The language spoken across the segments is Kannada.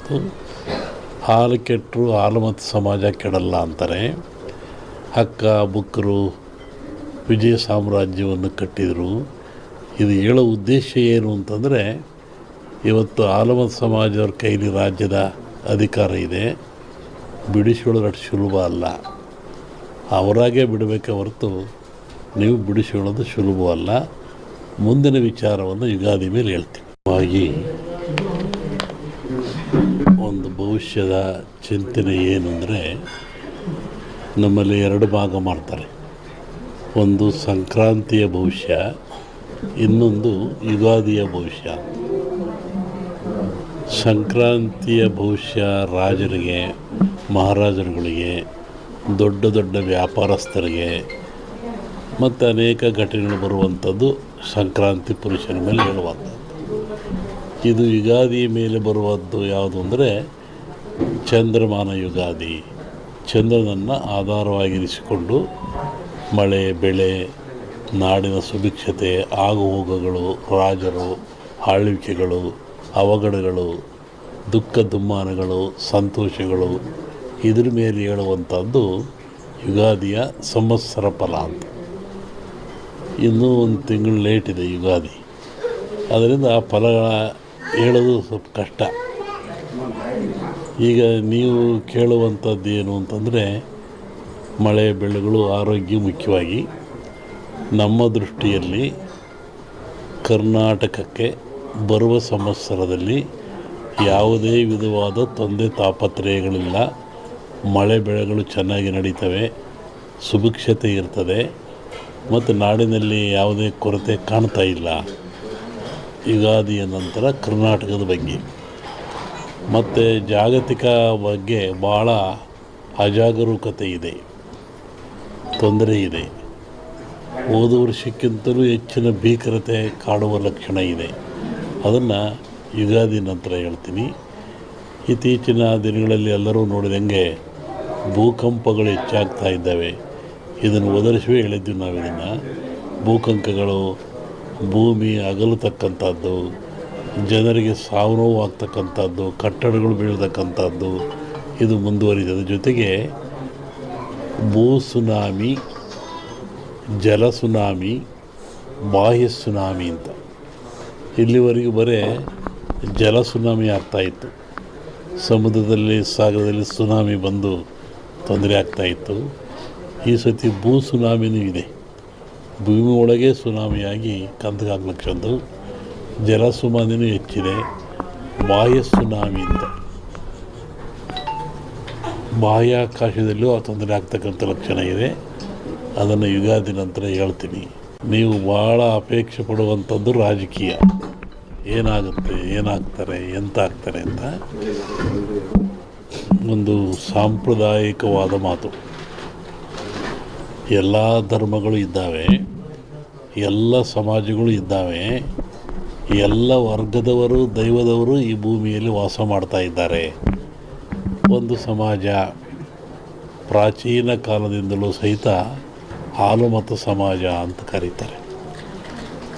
ಅಂತಕ್ಕಂಥದ್ದು. ಹಾಲು ಕೆಟ್ಟರು ಹಾಲು ಮತ್ತು ಸಮಾಜ ಕೆಡಲ್ಲ ಅಂತಾರೆ. ಹಕ್ಕ ಬುಕ್ಕರು ವಿಜಯ ಸಾಮ್ರಾಜ್ಯವನ್ನು ಕಟ್ಟಿದರು. ಇದು ಹೇಳೋ ಉದ್ದೇಶ ಏನು ಅಂತಂದರೆ, ಇವತ್ತು ಹಾಲು ಮತ್ತು ಸಮಾಜದವ್ರ ಕೈಲಿ ರಾಜ್ಯದ ಅಧಿಕಾರ ಇದೆ. ಬಿಡಿಸ್ಕೊಳ್ಳೋದು ಅಷ್ಟು ಸುಲಭ ಅಲ್ಲ. ಅವರಾಗೆ ಬಿಡಬೇಕೆ ಹೊರತು ನೀವು ಬಿಡಿಸ್ಕೊಳ್ಳೋದು ಸುಲಭವಲ್ಲ. ಮುಂದಿನ ವಿಚಾರವನ್ನು ಯುಗಾದಿ ಮೇಲೆ ಹೇಳ್ತೀನಿ. ಹಾಗಾಗಿ ಒಂದು ಭವಿಷ್ಯದ ಚಿಂತನೆ ಏನು ಅಂದರೆ, ನಮ್ಮಲ್ಲಿ ಎರಡು ಭಾಗ ಮಾಡ್ತಾರೆ. ಒಂದು ಸಂಕ್ರಾಂತಿಯ ಭವಿಷ್ಯ, ಇನ್ನೊಂದು ಯುಗಾದಿಯ ಭವಿಷ್ಯ. ಸಂಕ್ರಾಂತಿಯ ಭವಿಷ್ಯ ರಾಜರಿಗೆ, ಮಹಾರಾಜರುಗಳಿಗೆ, ದೊಡ್ಡ ದೊಡ್ಡ ವ್ಯಾಪಾರಸ್ಥರಿಗೆ ಮತ್ತು ಅನೇಕ ಘಟನೆಗಳು ಬರುವಂಥದ್ದು ಸಂಕ್ರಾಂತಿ ಪುರುಷನ ಮೇಲೆ ಹೇಳುವಂಥದ್ದು. ಇದು ಯುಗಾದಿ ಮೇಲೆ ಬರುವಂಥದ್ದು ಯಾವುದು ಅಂದರೆ ಚಂದ್ರಮಾನ ಯುಗಾದಿ. ಚಂದ್ರನನ್ನು ಆಧಾರವಾಗಿರಿಸಿಕೊಂಡು ಮಳೆ, ಬೆಳೆ, ನಾಡಿನ ಸುಭಿಕ್ಷತೆ, ಆಗುಹೋಗುಗಳು, ರಾಜರು, ಆಳ್ವಿಕೆಗಳು, ಅವಘಡಗಳು, ದುಃಖ ದುಮ್ಮಾನಗಳು, ಸಂತೋಷಗಳು, ಇದ್ರ ಮೇಲೆ ಹೇಳುವಂಥದ್ದು ಯುಗಾದಿಯ ಸಂವತ್ಸರ ಫಲ ಅಂತ. ಇನ್ನೂ ಒಂದು ತಿಂಗಳು ಲೇಟ್ ಇದೆ ಯುಗಾದಿ. ಅದರಿಂದ ಆ ಫಲಗಳ ಹೇಳೋದು ಸ್ವಲ್ಪ ಕಷ್ಟ. ಈಗ ನೀವು ಕೇಳುವಂಥದ್ದು ಏನು ಅಂತಂದರೆ, ಮಳೆ ಬೆಳೆಗಳು, ಆರೋಗ್ಯ ಮುಖ್ಯವಾಗಿ. ನಮ್ಮ ದೃಷ್ಟಿಯಲ್ಲಿ ಕರ್ನಾಟಕಕ್ಕೆ ಬರುವ ಸಂವತ್ಸರದಲ್ಲಿ ಯಾವುದೇ ವಿಧವಾದ ತೊಂದರೆ ತಾಪತ್ರಯಗಳಿಲ್ಲ. ಮಳೆ ಬೆಳೆಗಳು ಚೆನ್ನಾಗಿ ನಡೀತವೆ, ಸುಭಿಕ್ಷತೆ ಇರ್ತದೆ ಮತ್ತು ನಾಡಿನಲ್ಲಿ ಯಾವುದೇ ಕೊರತೆ ಕಾಣ್ತಾ ಇಲ್ಲ. ಯುಗಾದಿಯ ನಂತರ ಕರ್ನಾಟಕದ ಬಗ್ಗೆ ಮತ್ತು ಜಾಗತಿಕ ಬಗ್ಗೆ ಭಾಳ ಅಜಾಗರೂಕತೆ ಇದೆ, ತೊಂದರೆ ಇದೆ. ಹೋದ ವರ್ಷಕ್ಕಿಂತಲೂ ಹೆಚ್ಚಿನ ಭೀಕರತೆ ಕಾಡುವ ಲಕ್ಷಣ ಇದೆ. ಅದನ್ನು ಯುಗಾದಿ ನಂತರ ಹೇಳ್ತೀನಿ. ಇತ್ತೀಚಿನ ದಿನಗಳಲ್ಲಿ ಎಲ್ಲರೂ ನೋಡಿದಂಗೆ ಭೂಕಂಪಗಳು ಹೆಚ್ಚಾಗ್ತಾ ಇದ್ದಾವೆ. ಇದನ್ನು ಒದರಿಸುವೆ ಹೇಳಿದ್ವಿ ನಾವು. ಇದನ್ನು ಭೂಕಂಪಗಳು, ಭೂಮಿ ಅಗಲತಕ್ಕಂಥದ್ದು, ಜನರಿಗೆ ಸಾವು ನೋವು ಆಗ್ತಕ್ಕಂಥದ್ದು, ಕಟ್ಟಡಗಳು ಬೀಳ್ತಕ್ಕಂಥದ್ದು, ಇದು ಮುಂದುವರಿದ ಜೊತೆಗೆ ಭೂ ಸುನಾಮಿ, ಜಲ ಸುನಾಮಿ, ಬಾಹ್ಯ ಸುನಾಮಿ ಅಂತ. ಇಲ್ಲಿವರೆಗೂ ಬರೀ ಜಲ ಸುನಾಮಿ ಆಗ್ತಾಯಿತ್ತು. ಸಮುದ್ರದಲ್ಲಿ, ಸಾಗರದಲ್ಲಿ ಸುನಾಮಿ ಬಂದು ತೊಂದರೆ ಆಗ್ತಾಯಿತ್ತು. ಈ ಸತಿ ಭೂ ಸುನಾಮಿನೂ ಇದೆ. ಭೂಮಿ ಒಳಗೆ ಸುನಾಮಿಯಾಗಿ ಕಂದಗಾಗ್ಲಕ್ಷಂದು. ಜಲ ಸುನಾಮಿನೂ ಹೆಚ್ಚಿದೆ. ಬಾಹ್ಯ ಸುನಾಮಿ ಅಂತ ಬಾಹ್ಯಾಕಾಶದಲ್ಲೂ ಆ ತೊಂದರೆ ಆಗ್ತಕ್ಕಂಥ ಲಕ್ಷಣ ಇದೆ. ಅದನ್ನು ಯುಗಾದಿ ನಂತರ ಹೇಳ್ತೀನಿ. ನೀವು ಭಾಳ ಅಪೇಕ್ಷೆ ಪಡುವಂಥದ್ದು ರಾಜಕೀಯ. ಏನಾಗುತ್ತೆ, ಏನಾಗ್ತಾರೆ, ಎಂತ ಆಗ್ತಾರೆ ಅಂತ ಒಂದು ಸಾಂಪ್ರದಾಯಿಕವಾದ ಮಾತು. ಎಲ್ಲ ಧರ್ಮಗಳು ಇದ್ದಾವೆ, ಎಲ್ಲ ಸಮಾಜಗಳು ಇದ್ದಾವೆ, ಎಲ್ಲ ವರ್ಗದವರು, ದೈವದವರು ಈ ಭೂಮಿಯಲ್ಲಿ ವಾಸ ಮಾಡ್ತಾ ಇದ್ದಾರೆ. ಒಂದು ಸಮಾಜ ಪ್ರಾಚೀನ ಕಾಲದಿಂದಲೂ ಸಹಿತ ಹಾಲು ಮತ್ತು ಸಮಾಜ ಅಂತ ಕರೀತಾರೆ.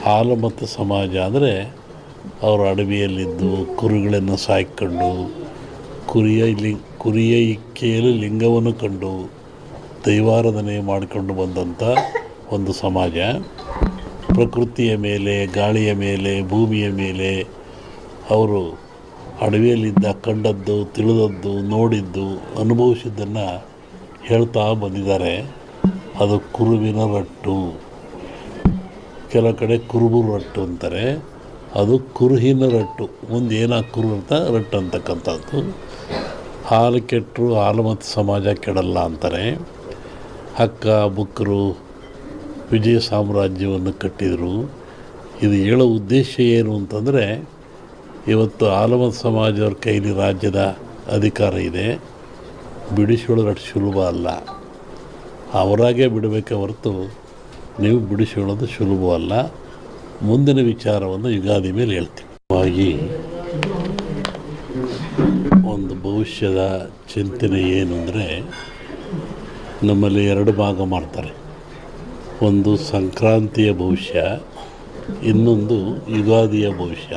ಹಾಲು ಮತ್ತು ಸಮಾಜ ಅಂದರೆ ಅವರು ಅಡವಿಯಲ್ಲಿದ್ದು ಕುರಿಗಳನ್ನು ಸಾಕಿಕೊಂಡು, ಕುರಿಯ ಇಕ್ಕೆಯಲ್ಲಿ ಲಿಂಗವನ್ನು ಕಂಡು ದೈವಾರಾಧನೆ ಮಾಡಿಕೊಂಡು ಬಂದಂಥ ಒಂದು ಸಮಾಜ. ಪ್ರಕೃತಿಯ ಮೇಲೆ, ಗಾಳಿಯ ಮೇಲೆ, ಭೂಮಿಯ ಮೇಲೆ ಅವರು ಅಡವಿಯಲ್ಲಿದ್ದ ಕಂಡದ್ದು, ತಿಳಿದದ್ದು, ನೋಡಿದ್ದು, ಅನುಭವಿಸಿದ್ದನ್ನು ಹೇಳ್ತಾ ಬಂದಿದ್ದಾರೆ. ಅದು ಕುರುವಿನ ರಟ್ಟು. ಕೆಲ ಕಡೆ ಕುರುಬು ರಟ್ಟು ಅಂತಾರೆ. ಅದು ಕುರುಹಿನ ರಟ್ಟು. ಮುಂದೆ ಏನಾಗಿ ಕುರು ಅಂತ ರಟ್ಟು ಅಂತಕ್ಕಂಥದ್ದು. ಹಾಲು ಕೆಟ್ಟರು ಹಾಲು ಮತ್ತು ಸಮಾಜ ಕೆಡಲ್ಲ ಅಂತಾರೆ. ಹಕ್ಕ ಬುಕ್ಕರು ವಿಜಯ ಸಾಮ್ರಾಜ್ಯವನ್ನು ಕಟ್ಟಿದರು. ಇದು ಹೇಳೋ ಉದ್ದೇಶ ಏನು ಅಂತಂದರೆ, ಇವತ್ತು ಹಾಲು ಮತ್ತು ಸಮಾಜದವ್ರ ಕೈಲಿ ರಾಜ್ಯದ ಅಧಿಕಾರ ಇದೆ. ಬಿಡಿಸ್ಕೊಳ್ಳೋದು ಅಷ್ಟು ಸುಲಭ ಅಲ್ಲ. ಅವರಾಗೆ ಬಿಡಬೇಕೆ ಹೊರತು ನೀವು ಬಿಡಿಸ್ಕೊಳ್ಳೋದು ಸುಲಭವಲ್ಲ. ಮುಂದಿನ ವಿಚಾರವನ್ನು ಯುಗಾದಿ ಮೇಲೆ ಹೇಳ್ತೀನಿ. ಹಾಗಾಗಿ ಒಂದು ಭವಿಷ್ಯದ ಚಿಂತನೆ ಏನು ಅಂದರೆ, ನಮ್ಮಲ್ಲಿ ಎರಡು ಭಾಗ ಮಾಡ್ತಾರೆ. ಒಂದು ಸಂಕ್ರಾಂತಿಯ ಭವಿಷ್ಯ, ಇನ್ನೊಂದು ಯುಗಾದಿಯ ಭವಿಷ್ಯ.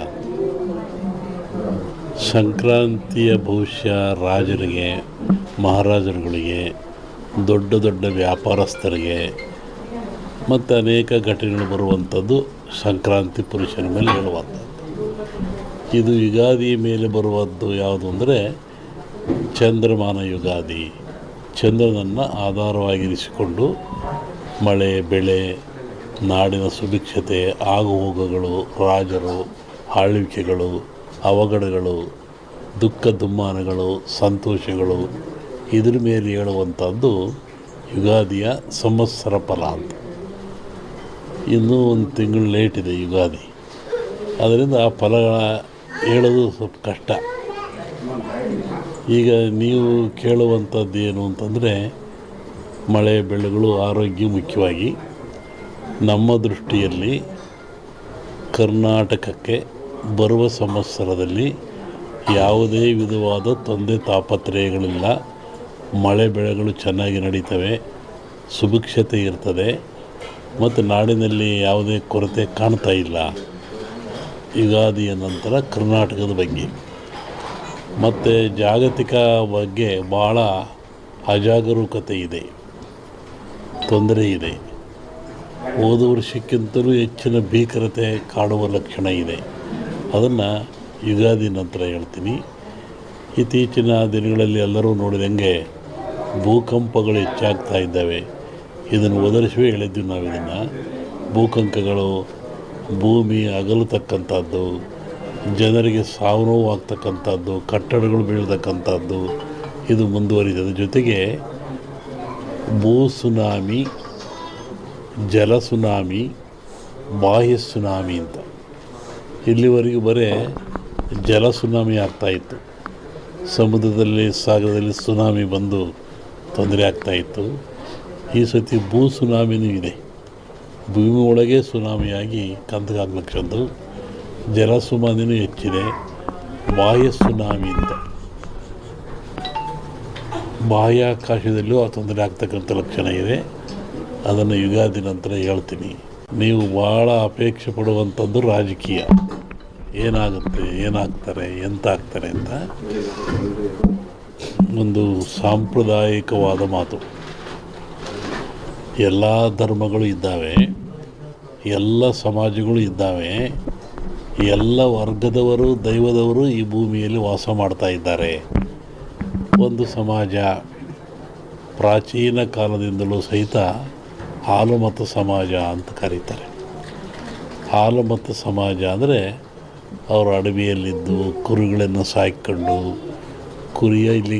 ಸಂಕ್ರಾಂತಿಯ ಬಹುಶಃ ರಾಜರಿಗೆ, ಮಹಾರಾಜರುಗಳಿಗೆ, ದೊಡ್ಡ ದೊಡ್ಡ ವ್ಯಾಪಾರಸ್ಥರಿಗೆ ಮತ್ತು ಅನೇಕ ಘಟನೆಗಳು ಬರುವಂಥದ್ದು ಸಂಕ್ರಾಂತಿ ಪುರುಷನ ಮೇಲೆ ಹೇಳುವಂಥದ್ದು. ಇದು ಯುಗಾದಿ ಮೇಲೆ ಬರುವದ್ದು ಯಾವುದು ಅಂದರೆ ಚಂದ್ರಮಾನ ಯುಗಾದಿ. ಚಂದ್ರನನ್ನು ಆಧಾರವಾಗಿರಿಸಿಕೊಂಡು ಮಳೆ, ಬೆಳೆ, ನಾಡಿನ ಸುಭಿಕ್ಷತೆ, ಆಗುಹೋಗುಗಳು, ರಾಜರು, ಆಳ್ವಿಕೆಗಳು, ಅವಘಡಗಳು, ದುಃಖ ದುಮ್ಮಾನಗಳು, ಸಂತೋಷಗಳು, ಇದ್ರ ಮೇಲೆ ಹೇಳುವಂಥದ್ದು ಯುಗಾದಿಯ ಸಂವತ್ಸರ ಫಲ ಅಂತ. ಇನ್ನೂ ಒಂದು ತಿಂಗಳು ಲೇಟ್ ಇದೆ ಯುಗಾದಿ, ಅದರಿಂದ ಆ ಫಲಗಳ ಹೇಳೋದು ಸ್ವಲ್ಪ ಕಷ್ಟ. ಈಗ ನೀವು ಕೇಳುವಂಥದ್ದು ಏನು ಅಂತಂದರೆ ಮಳೆ, ಬೆಳೆಗಳು, ಆರೋಗ್ಯ ಮುಖ್ಯವಾಗಿ. ನಮ್ಮ ದೃಷ್ಟಿಯಲ್ಲಿ ಕರ್ನಾಟಕಕ್ಕೆ ಬರುವ ಸಂವತ್ಸರದಲ್ಲಿ ಯಾವುದೇ ವಿಧವಾದ ತೊಂದರೆ ತಾಪತ್ರಯಗಳಿಲ್ಲ. ಮಳೆ ಬೆಳೆಗಳು ಚೆನ್ನಾಗಿ ನಡೀತವೆ, ಸುಭಿಕ್ಷತೆ ಇರ್ತದೆ ಮತ್ತು ನಾಡಿನಲ್ಲಿ ಯಾವುದೇ ಕೊರತೆ ಕಾಣ್ತಾ ಇಲ್ಲ. ಯುಗಾದಿಯ ನಂತರ ಕರ್ನಾಟಕದ ಬಗ್ಗೆ ಮತ್ತು ಜಾಗತಿಕ ಬಗ್ಗೆ ಭಾಳ ಅಜಾಗರೂಕತೆ ಇದೆ, ತೊಂದರೆ ಇದೆ. ಹೋದ ವರ್ಷಕ್ಕಿಂತಲೂ ಹೆಚ್ಚಿನ ಭೀಕರತೆ ಕಾಡುವ ಲಕ್ಷಣ ಇದೆ. ಅದನ್ನು ಯುಗಾದಿ ನಂತರ ಹೇಳ್ತೀನಿ. ಇತ್ತೀಚಿನ ದಿನಗಳಲ್ಲಿ ಎಲ್ಲರೂ ನೋಡಿದಂಗೆ ಭೂಕಂಪಗಳು ಹೆಚ್ಚಾಗ್ತಾ ಇದ್ದಾವೆ. ಇದನ್ನು ಒದರಿಸುವೆ ಹೇಳಿದ್ವಿ ನಾವು. ಇದನ್ನು ಭೂಕಂಪಗಳು, ಭೂಮಿ ಅಗಲತಕ್ಕಂಥದ್ದು, ಜನರಿಗೆ ಸಾವು ನೋವು ಆಗ್ತಕ್ಕಂಥದ್ದು, ಕಟ್ಟಡಗಳು ಬೀಳ್ತಕ್ಕಂಥದ್ದು ಇದು ಮುಂದುವರಿದ ಜೊತೆಗೆ ಭೂ ಸುನಾಮಿ, ಜಲ ಸುನಾಮಿ, ಬಾಹ್ಯ ಸುನಾಮಿ ಅಂತ. ಇಲ್ಲಿವರೆಗೂ ಬರೀ ಜಲ ಸುನಾಮಿ ಆಗ್ತಾಯಿತ್ತು. ಸಮುದ್ರದಲ್ಲಿ, ಸಾಗರದಲ್ಲಿ ಸುನಾಮಿ ಬಂದು ತೊಂದರೆ ಆಗ್ತಾಯಿತ್ತು. ಈ ಸತಿ ಭೂ ಸುನಾಮಿನೂ ಇದೆ. ಭೂಮಿ ಒಳಗೆ ಸುನಾಮಿಯಾಗಿ ಕಂದಗಾಗ್ಲಕ್ಕಂದು ಜಲ ಸುನಾಮಿನೂ ಹೆಚ್ಚಿದೆ. ಬಾಹ್ಯ ಸುನಾಮಿ ಅಂತ ಬಾಹ್ಯಾಕಾಶದಲ್ಲೂ ಆ ತೊಂದರೆ ಆಗ್ತಕ್ಕಂಥ ಲಕ್ಷಣ ಇದೆ. ಅದನ್ನು ಯುಗಾದಿ ನಂತರ ಹೇಳ್ತೀನಿ. ನೀವು ಭಾಳ ಅಪೇಕ್ಷೆ ಪಡುವಂಥದ್ದು ರಾಜಕೀಯ. ಏನಾಗುತ್ತೆ, ಏನಾಗ್ತಾರೆ, ಎಂತ ಆಗ್ತಾರೆ ಅಂತ ಒಂದು ಸಾಂಪ್ರದಾಯಿಕವಾದ ಮಾತು. ಎಲ್ಲ ಧರ್ಮಗಳು ಇದ್ದಾವೆ, ಎಲ್ಲ ಸಮಾಜಗಳು ಇದ್ದಾವೆ, ಎಲ್ಲ ವರ್ಗದವರು, ದೈವದವರು ಈ ಭೂಮಿಯಲ್ಲಿ ವಾಸ ಮಾಡ್ತಾ ಇದ್ದಾರೆ. ಒಂದು ಸಮಾಜ ಪ್ರಾಚೀನ ಕಾಲದಿಂದಲೂ ಸಹಿತ ಹಾಲುಮತ ಸಮಾಜ ಅಂತ ಕರೀತಾರೆ. ಹಾಲುಮತ ಸಮಾಜ ಅಂದರೆ ಅವರು ಅಡವಿಯಲ್ಲಿದ್ದು ಕುರಿಗಳನ್ನು ಸಾಕಿಕೊಂಡು ಕುರಿಯಲ್ಲಿ